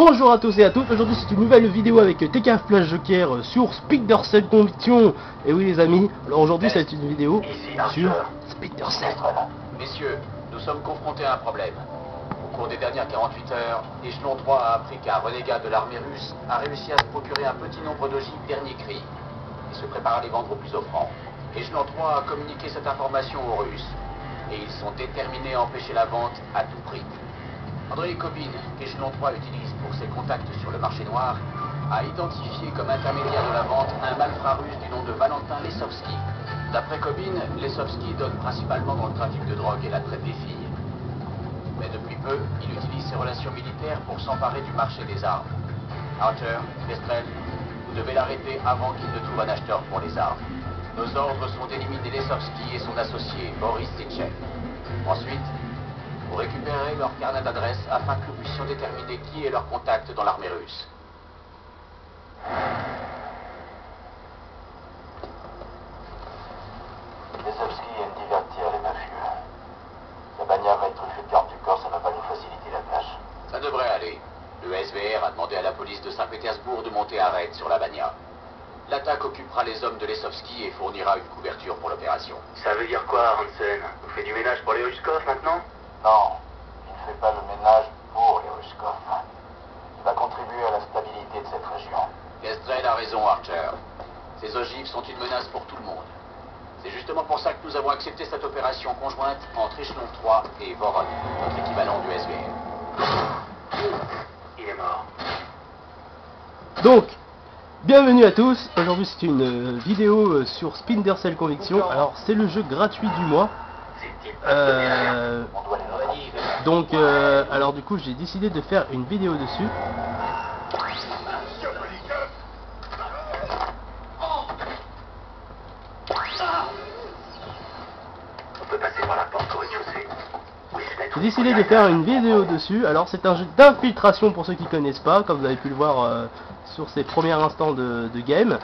Bonjour à tous et à toutes, aujourd'hui c'est une nouvelle vidéo avec TK Flash Joker sur Splinter Cell Conviction. Et oui les amis, alors aujourd'hui c'est une vidéo sur Splinter Cell. Messieurs, nous sommes confrontés à un problème. Au cours des dernières 48 heures, Échelon 3 a appris qu'un renégat de l'armée russe a réussi à se procurer un petit nombre d'ogives dernier cri et se prépare à les vendre aux plus offrants. Échelon 3 a communiqué cette information aux Russes et ils sont déterminés à empêcher la vente à tout prix. Andrei Kobin, qu'Échelon 3 utilise pour ses contacts sur le marché noir, a identifié comme intermédiaire de la vente un malfrat russe du nom de Valentin Lesovski. D'après Kobin, Lesovski donne principalement dans le trafic de drogue et la traite des filles. Mais depuis peu, il utilise ses relations militaires pour s'emparer du marché des armes. Archer, Kestrel, vous devez l'arrêter avant qu'il ne trouve un acheteur pour les armes. Nos ordres sont d'éliminer Lesovski et son associé, Boris Sitchev. Ensuite, vous récupérez leur carnet d'adresse afin que nous puissions déterminer qui est leur contact dans l'armée russe. Lesovski aime divertir les mafieux. Sa bagnole va être truffée de garde du corps, ça va pas nous faciliter la tâche. Ça devrait aller. Le SVR a demandé à la police de Saint-Pétersbourg de monter à raid sur la Bagna. L'attaque occupera les hommes de Lesovski et fournira une couverture pour l'opération. Ça veut dire quoi, Hansen? On fait du ménage pour les Ruskov maintenant? Non, il ne fait pas le ménage pour les Ruskov. Il va contribuer à la stabilité de cette région. Kestrel a raison, Archer. Ces ogives sont une menace pour tout le monde. C'est justement pour ça que nous avons accepté cette opération conjointe entre Échelon 3 et Voron, notre équivalent du SVR. Il est mort. Donc, bienvenue à tous, aujourd'hui c'est une vidéo sur Splinter Cell Conviction. Alors c'est le jeu gratuit du mois. On doit les neutraliser. Donc alors du coup j'ai décidé de faire une vidéo dessus. On peut passer par la porte au rez-de-chaussée. Oui, J'ai décidé de faire une vidéo dessus. Alors c'est un jeu d'infiltration pour ceux qui connaissent pas, comme vous avez pu le voir sur ces premiers instants de game.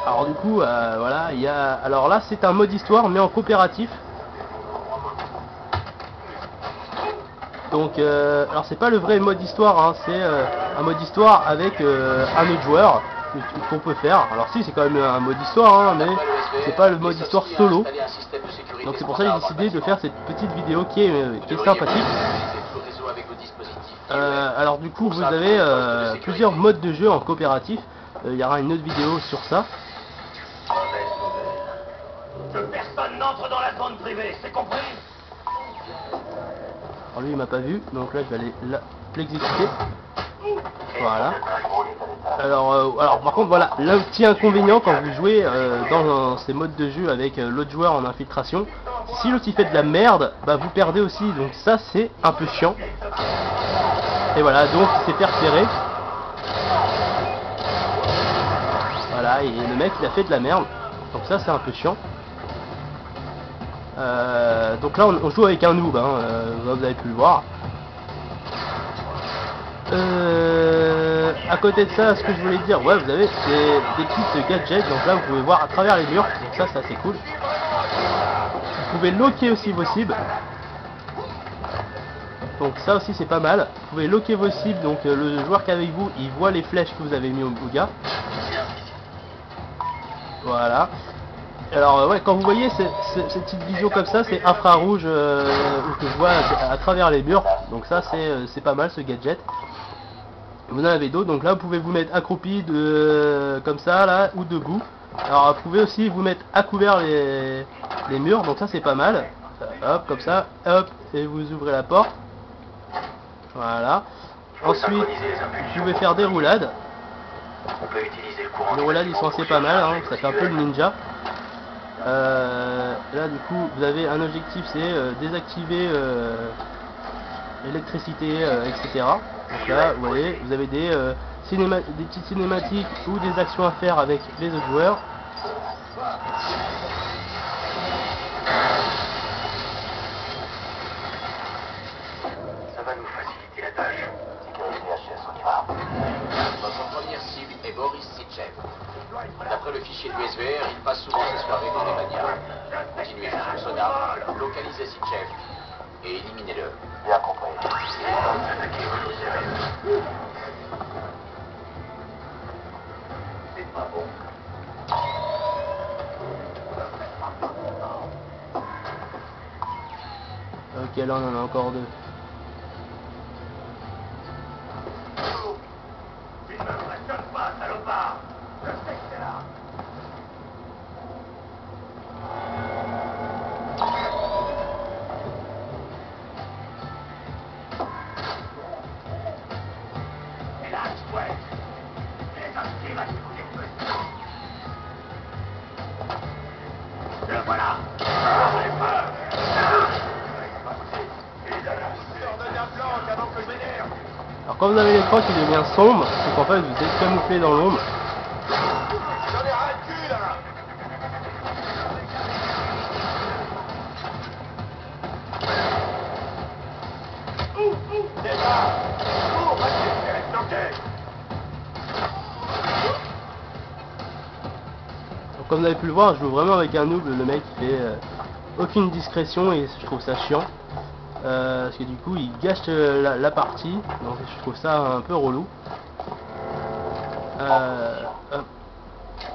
Alors du coup voilà, il y a, alors là c'est un mode histoire mais en coopératif. Donc alors c'est pas le vrai mode histoire, hein, c'est un mode histoire avec un autre joueur qu'on peut faire. Alors si, c'est quand même un mode histoire, hein, mais c'est pas le mode histoire solo. Donc c'est pour ça que j'ai décidé de faire cette petite vidéo qui est sympathique. Alors du coup vous avez plusieurs modes de jeu en coopératif. Il y aura une autre vidéo sur ça. Que personne n'entre dans la zone privée, c'est compris? Alors lui il m'a pas vu, donc là je vais aller l'exécuter. Voilà. Alors par contre voilà, le petit inconvénient quand vous jouez dans ces modes de jeu avec l'autre joueur en infiltration, si l'autre il fait de la merde, bah vous perdez aussi, donc ça c'est un peu chiant. Et voilà, donc il s'est fait repérer. Voilà, et le mec il a fait de la merde, donc ça c'est un peu chiant. Donc là on joue avec un noob, hein, vous avez pu le voir. À côté de ça, ce que je voulais dire, ouais, vous avez des petites gadgets, donc là vous pouvez voir à travers les murs, donc ça c'est cool. Vous pouvez locker aussi vos cibles, donc ça aussi c'est pas mal. Vous pouvez locker vos cibles, donc le joueur qui est avec vous, il voit les flèches que vous avez mis au gars. Voilà. Alors ouais, quand vous voyez cette petite vision comme ça, c'est infrarouge que je vois à travers les murs, donc ça c'est pas mal ce gadget. Vous en avez d'autres, donc là vous pouvez vous mettre accroupi comme ça là, ou debout. Alors vous pouvez aussi vous mettre à couvert les murs, donc ça c'est pas mal. Hop, comme ça, hop, et vous ouvrez la porte. Voilà. Ensuite, vous pouvez faire des roulades. On peut utiliser le courant. Les roulades ils sont assez pas mal, hein, ça fait un peu le ninja. Là du coup vous avez un objectif, c'est désactiver l'électricité, etc. Donc là vous voyez, vous avez des petites cinématiques ou des actions à faire avec les autres joueurs. Ça va nous faciliter la tâche. Sécurité HS, on y va. Votre première cible est Boris Sitchev. D'après le fichier du SVR, il passe souvent ses soirées dans les manières. Continuez sur son sonar, localisez Sitchev. et éliminez-le. Bien compris. Attaquer au sérieux. C'est pas bon. Ok, là on en a encore deux. Tu ne m'impressionnes pas, salopard. Je sais que c'est là. Relax, ouais. Désactive à tous les feux. Le voilà. Les feux. Alors quand vous avez l'écran qui devient sombre, c'est qu'en fait vous êtes camouflé dans l'ombre. J'en ai ras le cul, là. Donc, comme vous avez pu le voir, je joue vraiment avec un noob, le mec il fait aucune discrétion et je trouve ça chiant. Parce que du coup il gâche la partie, donc je trouve ça un peu relou. Hop.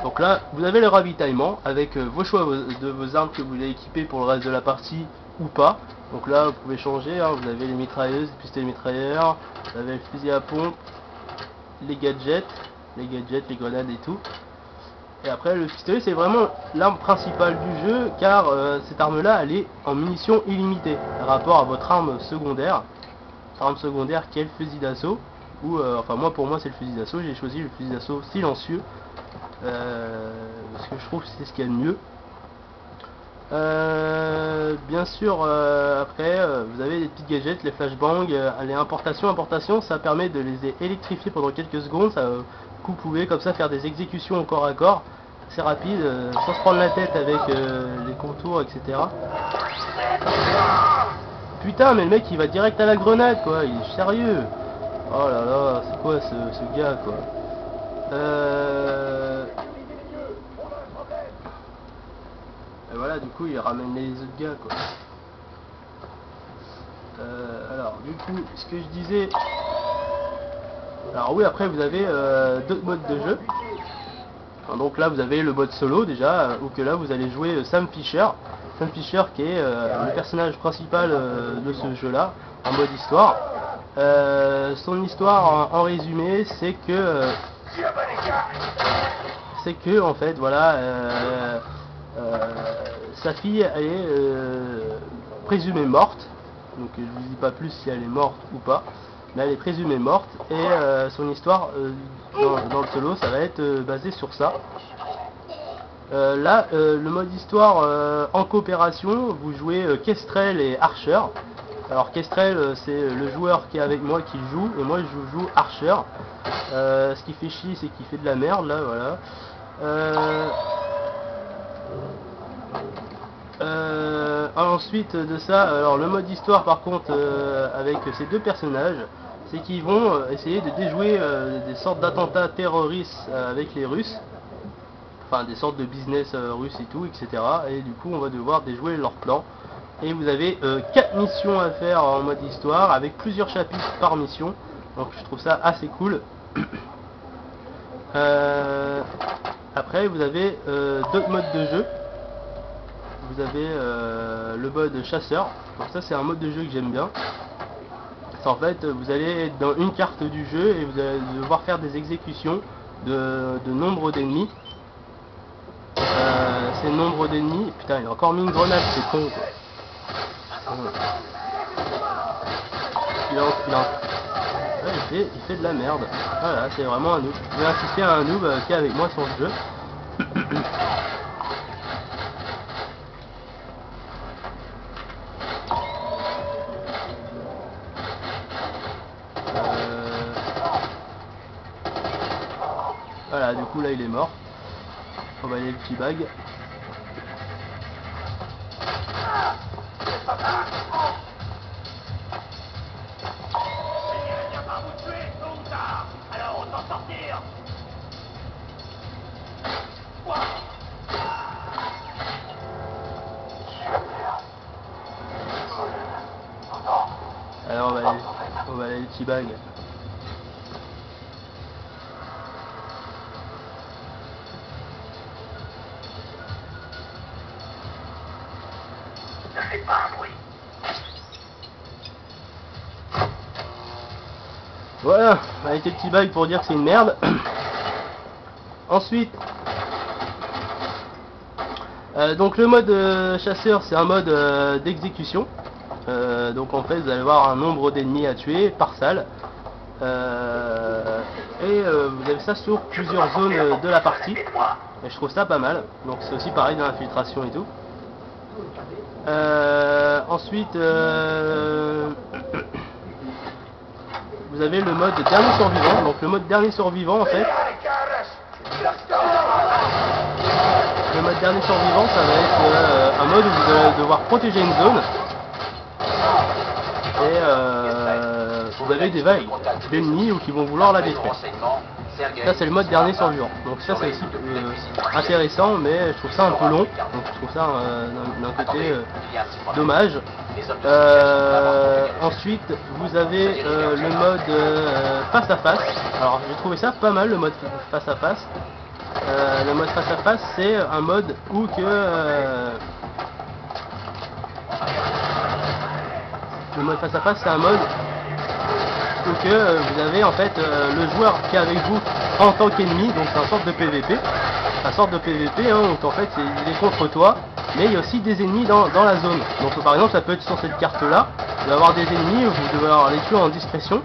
Donc là vous avez le ravitaillement avec vos choix de vos armes que vous voulez équiper pour le reste de la partie ou pas. Donc là vous pouvez changer, hein. Vous avez les mitrailleuses, les pistolets mitrailleurs, vous avez le fusil à pompe, les gadgets, les grenades et tout. Et après le pistolet c'est vraiment l'arme principale du jeu car cette arme là elle est en munitions illimitées par rapport à votre arme secondaire. Votre arme secondaire qui est le fusil d'assaut. Ou enfin moi pour moi c'est le fusil d'assaut, j'ai choisi le fusil d'assaut silencieux. Parce que je trouve que c'est ce qu'il y a de mieux. Bien sûr après vous avez des petits gadgets, les flashbangs, les importations ça permet de les électrifier pendant quelques secondes, ça, vous pouvez comme ça faire des exécutions au corps à corps, assez rapide, sans se prendre la tête avec les contours etc. Putain mais le mec il va direct à la grenade quoi, il est sérieux. Oh là là, c'est quoi ce gars quoi. Et voilà, du coup il ramène les autres gars quoi. Alors du coup ce que je disais, alors oui après vous avez d'autres modes de jeu. Enfin, donc là vous avez le mode solo déjà, où que là vous allez jouer Sam Fisher qui est le personnage principal de ce jeu là en mode histoire. Son histoire en résumé c'est que en fait voilà sa fille elle est présumée morte, donc je vous dis pas plus si elle est morte ou pas, mais elle est présumée morte et son histoire dans le solo ça va être basé sur ça. Là le mode histoire en coopération vous jouez Kestrel et Archer. Alors Kestrel c'est le joueur qui est avec moi qui joue et moi je joue Archer. Ce qui fait chier c'est qu'il fait de la merde là voilà. Ensuite de ça, alors le mode histoire par contre avec ces deux personnages, c'est qu'ils vont essayer de déjouer des sortes d'attentats terroristes avec les Russes, enfin des sortes de business russes et tout, etc. Et du coup on va devoir déjouer leur plan. Et vous avez 4 missions à faire en mode histoire avec plusieurs chapitres par mission, donc je trouve ça assez cool. Après vous avez d'autres modes de jeu. Vous avez le mode chasseur, donc ça c'est un mode de jeu que j'aime bien. C'est en fait vous allez être dans une carte du jeu et vous allez devoir faire des exécutions de nombre d'ennemis. C'est le nombre d'ennemis. Putain il a encore mis une grenade, c'est con quoi. Ouais, il fait de la merde. Voilà, c'est vraiment un noob. Je vais assister à un noob qui est avec moi sur le jeu. Voilà, du coup là il est mort. On va aller le petit bag. Alors on va aller le T-bag. Ne fais pas un bruit. Voilà, on a été le T-bag pour dire que c'est une merde. Ensuite, donc le mode chasseur, c'est un mode d'exécution. Donc en fait, vous allez avoir un nombre d'ennemis à tuer par salle. Vous avez ça sur plusieurs zones de la partie. Et je trouve ça pas mal. Donc c'est aussi pareil dans l'infiltration et tout. Ensuite, vous avez le mode dernier survivant. Donc le mode dernier survivant, en fait, le mode dernier survivant, ça va être un mode où vous allez devoir protéger une zone. Et vous avez des vagues d'ennemis ou qui vont vouloir la détruire. Ça c'est le mode dernier survivant. Donc ça c'est aussi intéressant, mais je trouve ça un peu long. Donc je trouve ça d'un côté dommage. Ensuite vous avez le mode face à face. Alors j'ai trouvé ça pas mal, le mode face à face. Le mode face à face, c'est un mode où le mode face à face, c'est un mode où vous avez en fait le joueur qui est avec vous en tant qu'ennemi, donc c'est une sorte de PVP. Une sorte de PVP, hein, donc en fait il est contre toi, mais il y a aussi des ennemis dans la zone. Donc par exemple ça peut être sur cette carte là, vous allez avoir des ennemis, vous devez les tuer en discrétion.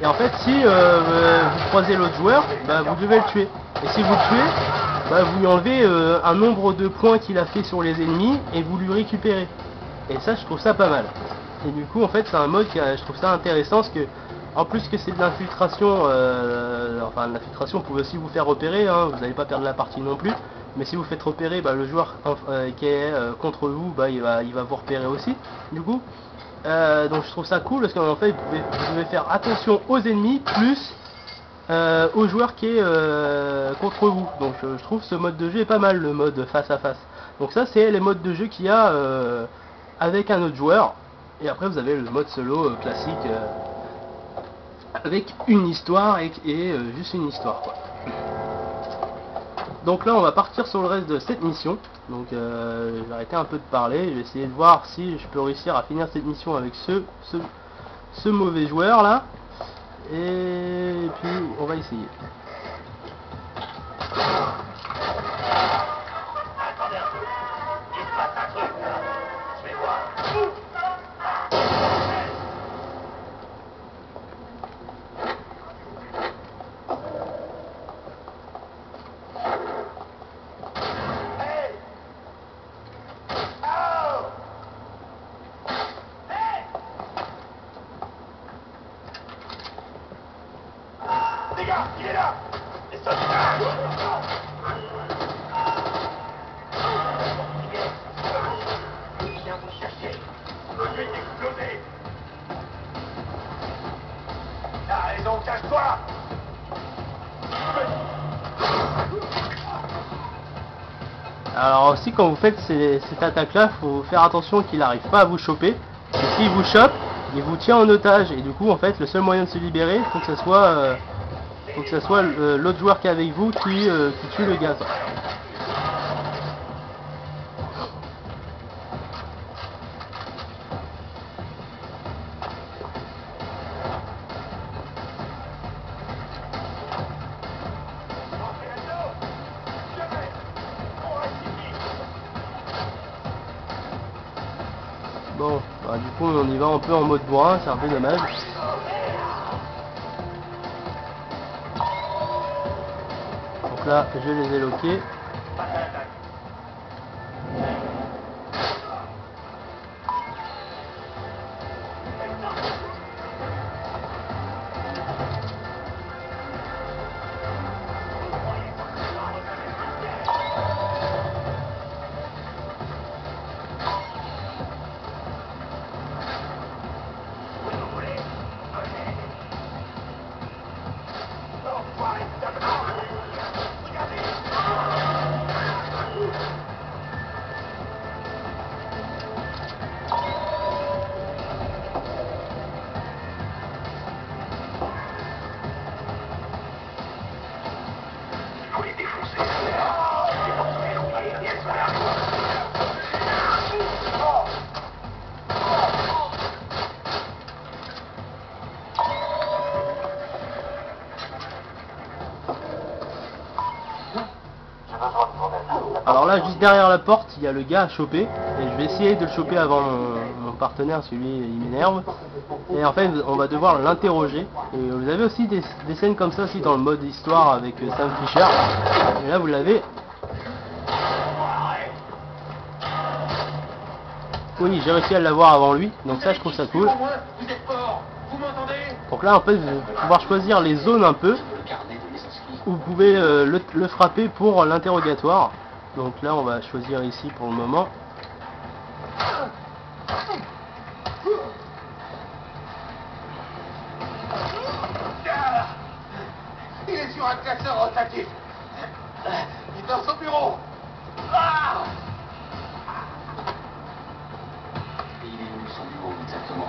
Et en fait si vous croisez l'autre joueur, bah, vous devez le tuer. Et si vous le tuez, bah, vous lui enlevez un nombre de points qu'il a fait sur les ennemis et vous lui récupérez. Et ça je trouve ça pas mal. Et du coup en fait c'est un mode que je trouve ça intéressant parce que en plus que c'est de l'infiltration, enfin l'infiltration vous pouvez aussi vous faire repérer, hein, vous n'allez pas perdre la partie non plus, mais si vous faites repérer, bah, le joueur qui est contre vous, bah, il va vous repérer aussi du coup. Donc je trouve ça cool parce qu'en fait vous devez faire attention aux ennemis plus au joueur qui est contre vous. Donc je trouve ce mode de jeu est pas mal, le mode face à face. Donc ça c'est les modes de jeu qu'il y a avec un autre joueur. Et après vous avez le mode solo classique avec une histoire et juste une histoire quoi. Donc là on va partir sur le reste de cette mission. Donc je vais arrêter un peu de parler, je vais essayer de voir si je peux réussir à finir cette mission avec ce mauvais joueur là. Et puis on va essayer. Attendez un peu. Il se passe un truc là. Je vais voir. Hey! Oh! Hey! Les gars, il est là! Les soldats! Il vient vous chercher. Je vais t'exploser. T'as raison, cache-toi! Alors aussi quand vous faites cette attaque là, faut faire attention qu'il n'arrive pas à vous choper. Et s'il vous chope, il vous tient en otage. Et du coup en fait le seul moyen de se libérer, faut que ce soit l'autre joueur qui est avec vous qui tue le gars. Bon, bah, du coup on y va un peu en mode bourrin, c'est un peu dommage. Donc là je les ai loqués. derrière la porte, il y a le gars à choper. Et je vais essayer de le choper avant mon partenaire, celui il m'énerve. Et en fait, on va devoir l'interroger. Et vous avez aussi des scènes comme ça aussi dans le mode histoire avec Sam Fisher. Et là, vous l'avez. Oui, j'ai réussi à l'avoir avant lui. Donc ça, je trouve ça cool. Vous êtes fort. Vous m'entendez? Donc là, en fait, vous allez pouvoir choisir les zones un peu. Où vous pouvez le frapper pour l'interrogatoire. Donc là, on va choisir ici pour le moment. Il est sur un classeur rotatif. Il est dans son bureau. Ah! Et il est où son bureau exactement?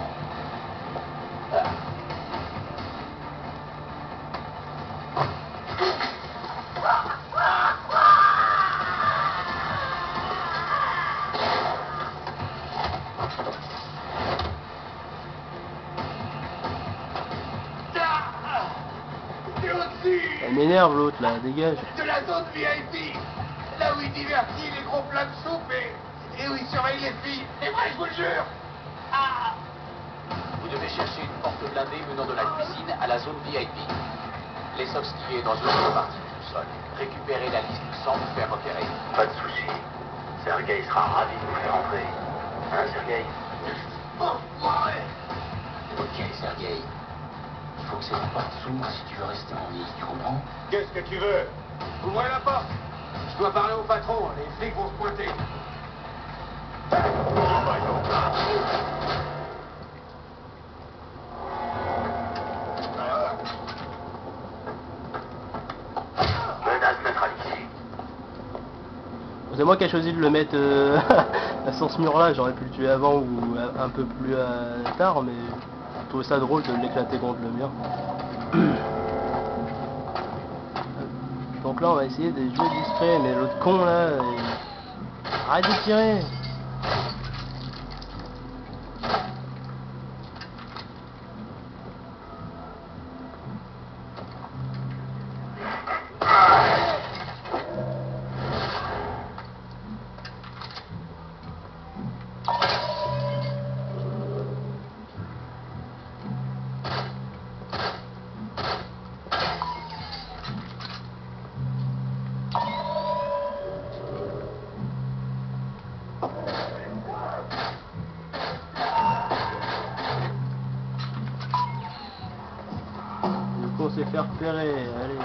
Elle m'énerve l'autre là, dégage. De la zone VIP, là où il divertit les gros plats de soupe et où il surveille les filles. C'est vrai, je vous le jure. Ah! Vous devez chercher une porte blindée menant de la cuisine à la zone VIP. Lesovski est dans une autre partie du sol. Récupérez la liste sans vous faire repérer. Pas de souci. Sergei sera ravi de vous faire entrer. Hein, Sergei? Ok, Sergei. Il faut que cette porte s'ouvre si tu veux rester en vie, tu comprends? Qu'est-ce que tu veux? Ouvrez la porte. Je dois parler au patron, les flics vont se pointer. Menace neutralisée. C'est moi qui ai choisi de le mettre sur ce mur là, j'aurais pu le tuer avant ou un peu plus tard, mais je trouvais ça drôle de l'éclater contre le mur. Donc là on va essayer de jouer discret, mais l'autre con là, arrête de tirer. On s'est fait repérer, allez.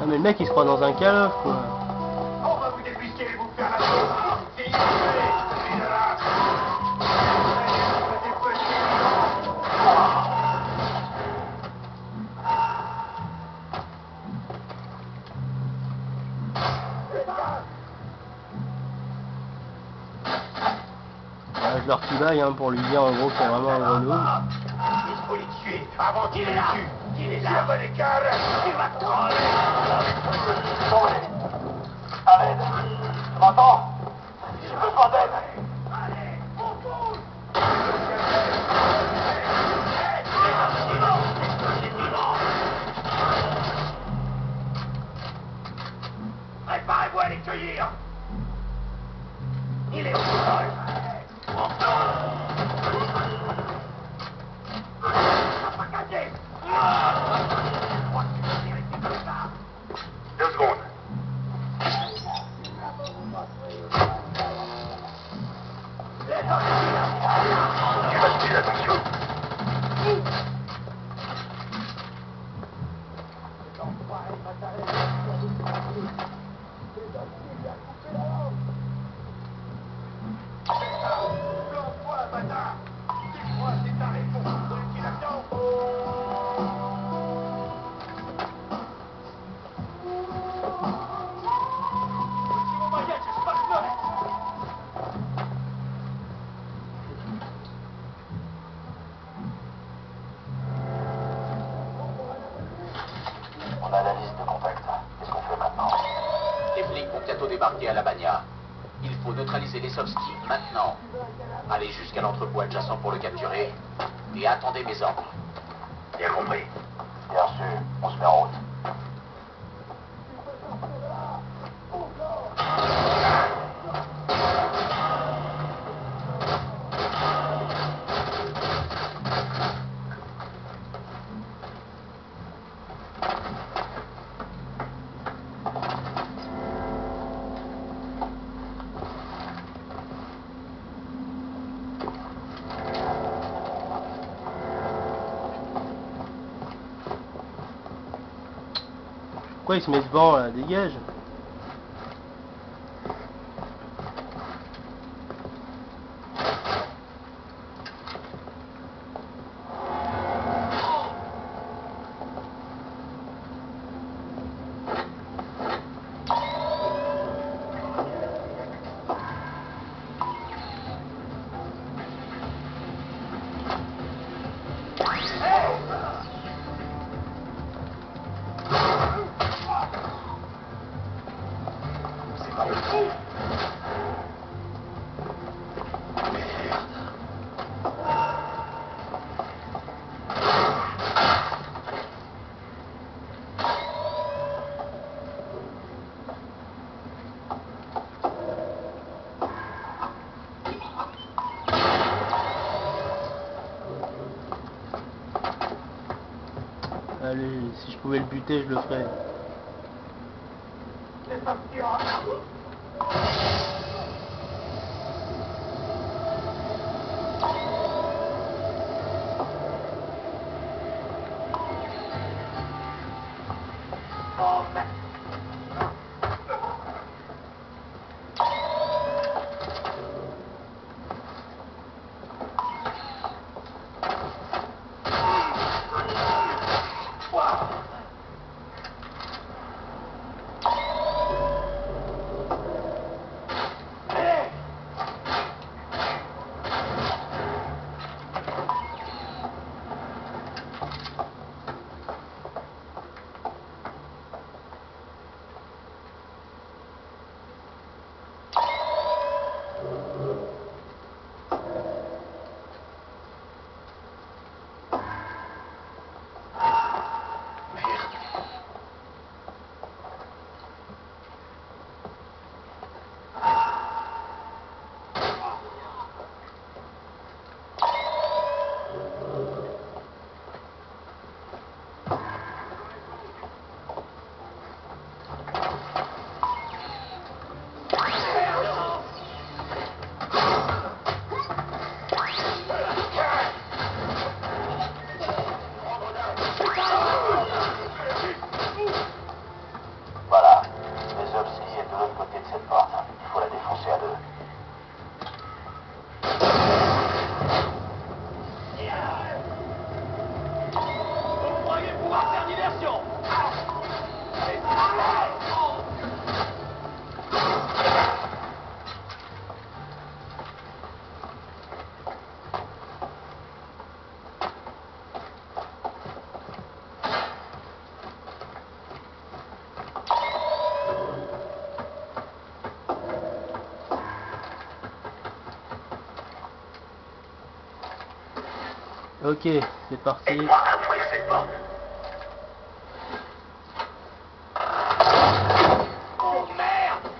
Ah mais le mec il se croit dans un calof quoi. On va vous débusquer et vous faire la peau. C'est ignoré, là. Je leur tibaille hein, pour lui dire en gros que c'est vraiment un grenouille. Il faut les tuer avant qu'il les tue. Il est là, bon écart. Il va crever. Ahmed, tu m'entends? J'ai besoin d'aide. Allez, on bouge. Préparez-vous à les cueillir. Il est au sol. Deux secondes. Tu vas tuer l'attention. Plante-toi, bâtard. Dis-moi, c'est ta réponse pour l'utilisation. On a la liste de contacts. Qu'est-ce qu'on fait maintenant? Les flics vont bientôt débarquer à la Bagna. Il faut neutraliser Lesovski maintenant. Allez jusqu'à l'entrepôt adjacent pour le capturer et attendez mes ordres. Bien compris. Bien sûr, on se met en route. Pourquoi il se met devant là? Dégage. Allez, si je pouvais le buter, je le ferais. Voilà. Lesovski est de l'autre côté de cette porte. Il faut la défoncer à deux. Vous croyez pouvoir faire diversion? Ok, c'est parti. Ouvrez cette porte. Oh merde!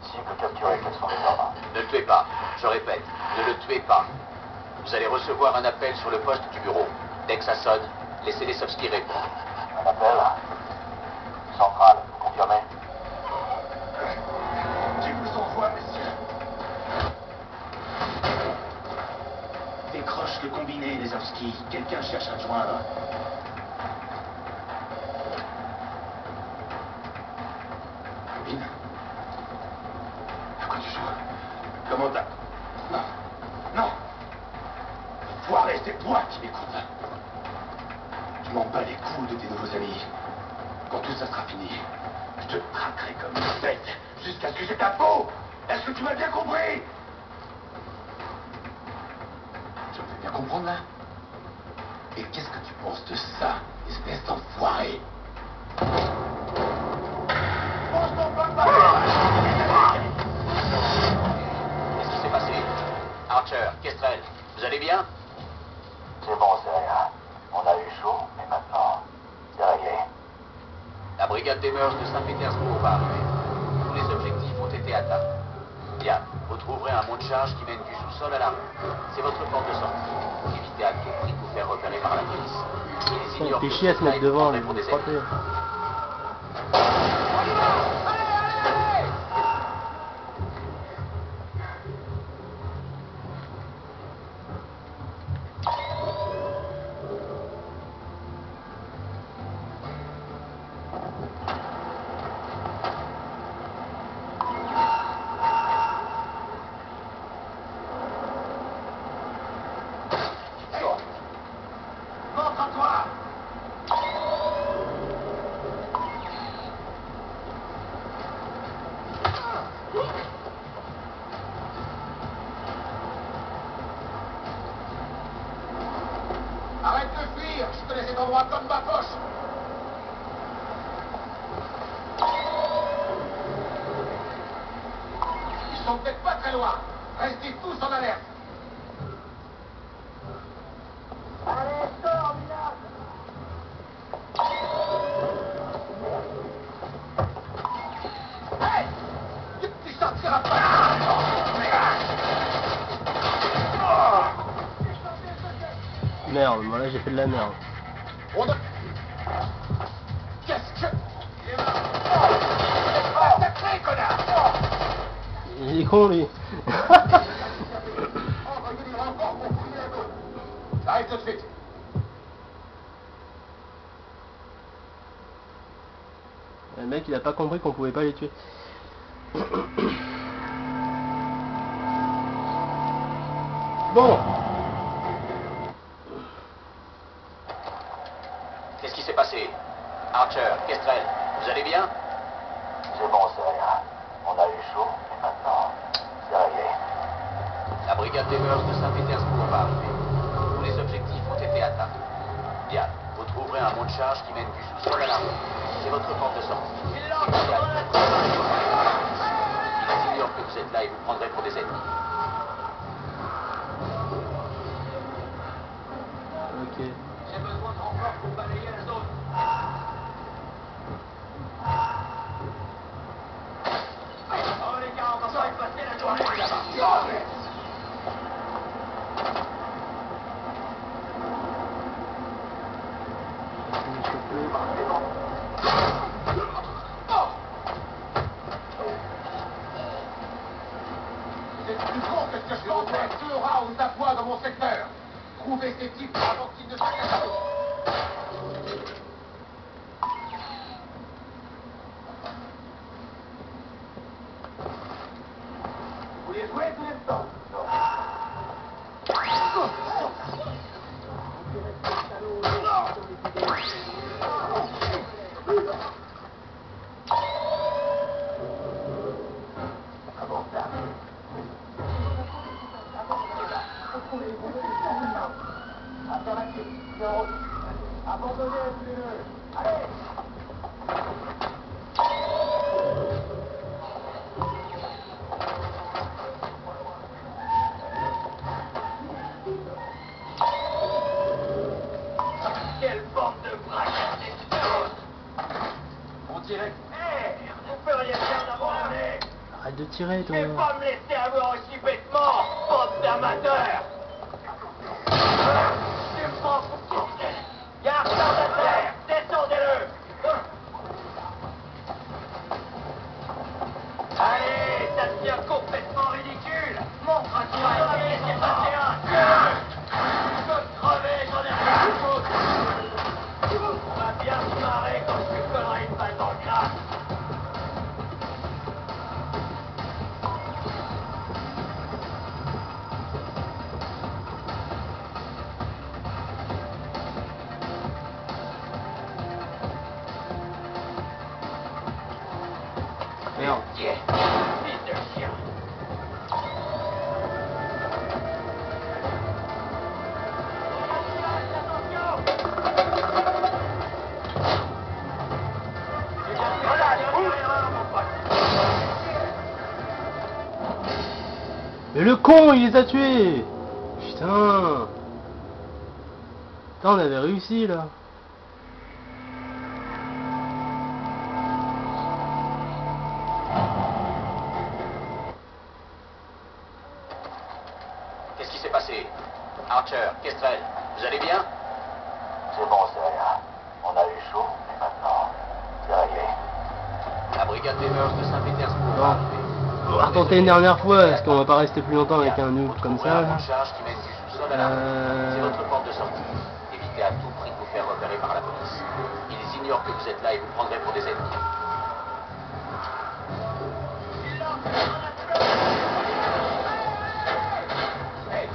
Cible capturée, quels sont les ordres? Ne le tuez pas. Je répète, ne le tuez pas. Vous allez recevoir un appel sur le poste du bureau. Dès que ça sonne, laissez Lesovski répondre. Un appel. Centrale, confirmé. Je vous envoie, monsieur. Décroche le combiné, Lesovski. Quelqu'un cherche à te joindre. Combine? À quoi tu joues? Comment t'as... Non. Non. Foiré, c'est toi qui m'écoutes. Je m'en bats les couilles de tes nouveaux amis. Quand tout ça sera fini, je te traquerai comme une bête jusqu'à ce que j'ai ta peau. Est-ce que tu m'as bien compris? Tu me fais bien comprendre là? Et qu'est-ce que tu penses de ça, espèce d'enfoiré? Qu'est-ce qui s'est passé? Archer, Kestrel, vous allez bien? C'est bon, c'est rien. On a eu chaud, mais maintenant, c'est réglé. La brigade des mœurs de Saint-Pétersbourg va arriver. Tous les objectifs ont été atteints. Bien, vous trouverez un mont de charge qui mène du sous-sol à la rue. C'est votre porte de sortie. Évitez à tout prix de vous faire repérer par la police. Ils Il ignorent fait que chier à se mettre vous devant, prendrez lui. pour des Frappez. ennemis. Montre-toi! Arrête de fuir! Je connais cet endroit comme ma poche! Ils sont peut-être pas très loin. Restez tous en alerte. Allez, sors, village! Hey! Tu sortiras pas! Merde, moi là j'ai fait de la merde. On a... Qu'est-ce que... Oh, sacré, connard! Il est con lui. Arrive tout de suite. Le mec il a pas compris qu'on pouvait pas les tuer. Bon. Qu'est-ce qui s'est passé? Archer, Kestrel, vous allez bien? C'est bon, c'est rien. On a eu chaud, mais maintenant, c'est réglé. La brigade des mœurs de Saint-Pétersbourg va arriver. Tous les objectifs ont été atteints. Bien, vous trouverez un mont de charge qui mène du sous-sol à la rue. C'est votre porte de sortie. Évitez à tout prix de vous faire repérer par la police. Ils ignorent que vous êtes là et vous prendrez pour des ennemis. Ok. J'ai besoin de renforts pour balayer la zone. Oh les gars, on va pas y passer la journée là-bas. C'est plus con que ce que je pensais. Deux rats ou d'appoint dans mon secteur. Trouvez ces types avant qu'ils ne s'attaquent. Vous les jouez tous les temps? Abandonnez, tuez-le. Allez! Quelle bande de braqueurs! On dirait... Hé! Vous feriez bien d'abandonner! Arrête de tirer toi. Et pas me laisser avoir aussi bêtement, bande d'amateurs! Tu me prends pour qui? Y'a un retardataire! Descendez-le! Allez, ça devient complètement ridicule! Montre-toi et laissez passer un! Je peux crever, j'en ai rien à foutre! On va bien se marrer quand je lui collerai une balle dans le crâne! Mais le con, il les a tués. Putain. Putain, on avait réussi là. Qu'est-ce qui s'est passé? Archer, Kestrel, vous allez bien? C'est bon, c'est rien. On a eu chaud, mais maintenant, c'est réglé. La brigade des mœurs de Saint-Pétersbourg Bon. va arriver. On va retenter une dernière fois, parce qu'on va pas rester plus longtemps avec un noob Vous comme trouverez ça. un point de charge qui mène du sous-sol à la rue. C'est votre porte de sortie. Évitez à tout prix de vous faire repérer par la police. Ils ignorent que vous êtes là et vous prendraient pour des ennemis. Hey.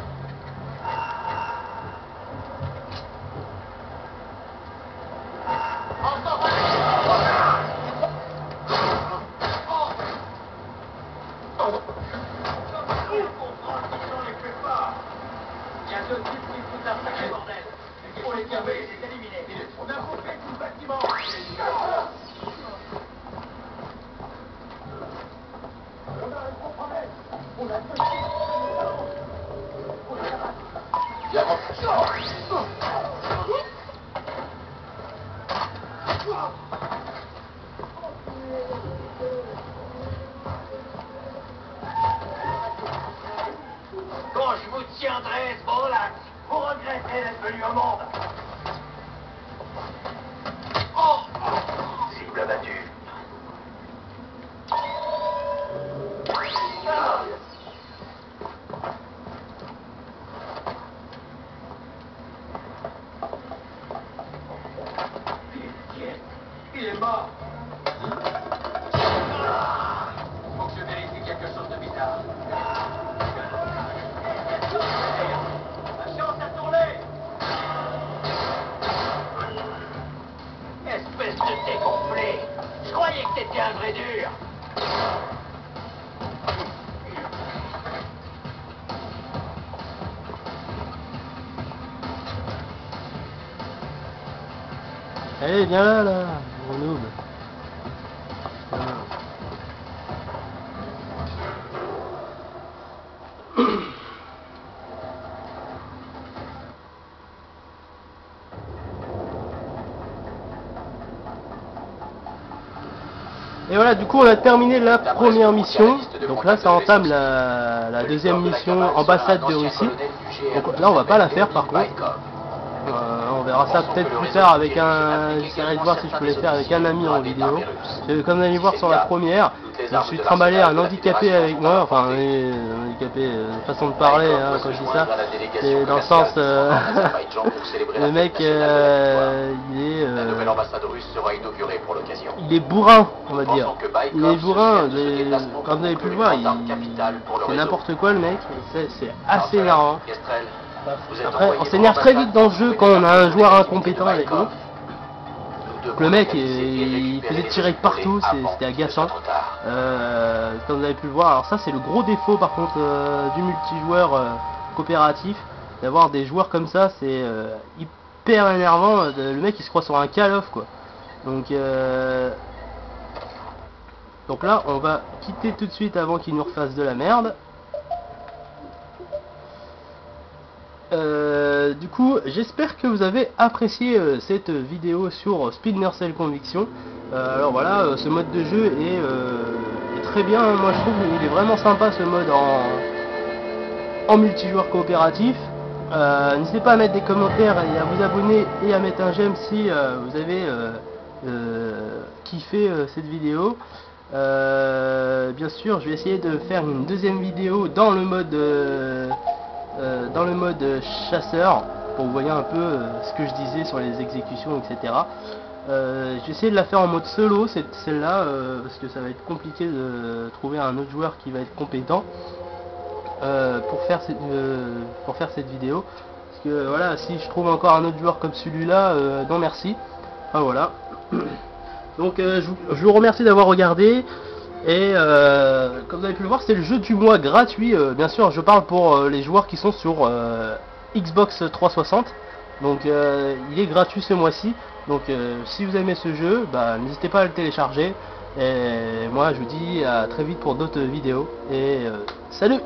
Viens, mon Quand je vous tiendrai, ce bon-là, vous regrettez d'être venu au monde. Oh! Cible abattue. Il est mort. Faut que je vérifie quelque chose de bizarre. La chance a tourné. Espèce de dégonflé. Je croyais que t'étais un vrai dur. Allez, viens là, mon noob. Voilà. Et voilà, du coup on a terminé la première mission. Donc là ça entame la deuxième mission, ambassade de Russie. Donc là on va pas la faire par contre. On verra ça peut-être plus tard avec un... J'essaierai de voir si je peux les faire avec un ami en vidéo. Parce que comme vous allez voir sur la première, je suis trimballé un handicapé avec moi, enfin un handicapé, façon de parler hein, quand je dis ça, c'est dans le sens le mec il est La nouvelle ambassade russe sera inaugurée pour l'occasion. il est bourrin, on va dire. Il est bourrin, comme vous avez pu le voir, c'est n'importe quoi le mec, c'est assez énervant. Après, on s'énerve très vite dans ce jeu quand on a un joueur incompétent avec nous. Le mec, il faisait tirer de partout, c'était agaçant. Comme vous avez pu le voir, alors ça c'est le gros défaut par contre du multijoueur coopératif, d'avoir des joueurs comme ça, c'est hyper énervant. Le mec il se croit sur un Call of quoi. Donc là on va quitter tout de suite avant qu'il nous refasse de la merde. Du coup, j'espère que vous avez apprécié cette vidéo sur Splinter Cell Conviction. Alors voilà, ce mode de jeu est très bien. Moi, je trouve qu'il est vraiment sympa ce mode en multijoueur coopératif. N'hésitez pas à mettre des commentaires et à vous abonner et à mettre un j'aime si vous avez kiffé cette vidéo. Bien sûr, je vais essayer de faire une deuxième vidéo dans le mode chasseur pour que vous voyez un peu ce que je disais sur les exécutions, etc. Je vais essayer de la faire en mode solo celle-là parce que ça va être compliqué de trouver un autre joueur qui va être compétent pour faire cette vidéo, parce que voilà, si je trouve encore un autre joueur comme celui-là, non merci. Enfin voilà. Donc je vous remercie d'avoir regardé. Et comme vous avez pu le voir, c'est le jeu du mois gratuit. Bien sûr, je parle pour les joueurs qui sont sur Xbox 360. Donc il est gratuit ce mois-ci. Donc si vous aimez ce jeu, bah, n'hésitez pas à le télécharger. Et moi je vous dis à très vite pour d'autres vidéos. Et salut!